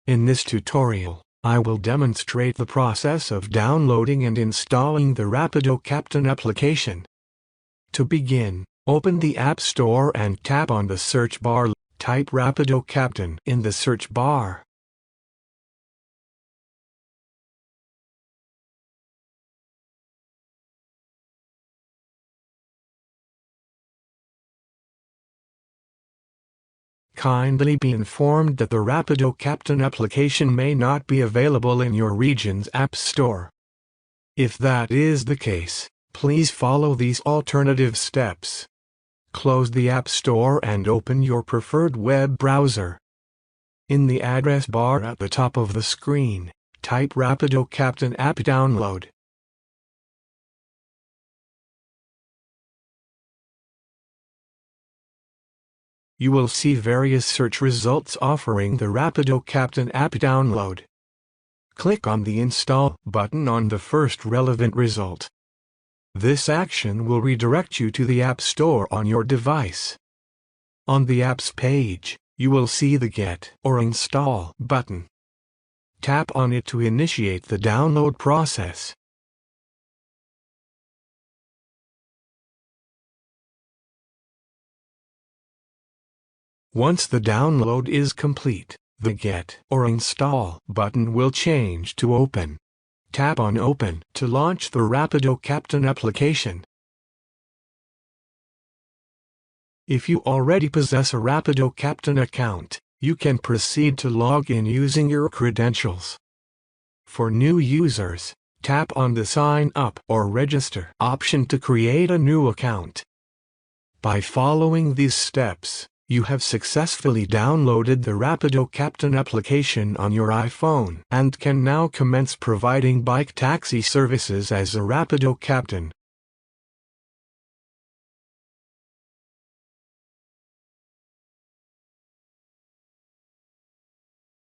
In this tutorial, I will demonstrate the process of downloading and installing the Rapido Captain application. To begin, open the App Store and tap on the search bar. Type Rapido Captain in the search bar. Kindly be informed that the Rapido Captain application may not be available in your region's App Store. If that is the case, please follow these alternative steps. Close the App Store and open your preferred web browser. In the address bar at the top of the screen, type Rapido Captain app download. You will see various search results offering the Rapido Captain app download. Click on the Install button on the first relevant result. This action will redirect you to the App Store on your device. On the Apps page, you will see the Get or Install button. Tap on it to initiate the download process. Once the download is complete, the Get or Install button will change to Open. Tap on Open to launch the Rapido Captain application. If you already possess a Rapido Captain account, you can proceed to log in using your credentials. For new users, tap on the Sign Up or Register option to create a new account. By following these steps, you have successfully downloaded the Rapido Captain application on your iPhone and can now commence providing bike taxi services as a Rapido Captain.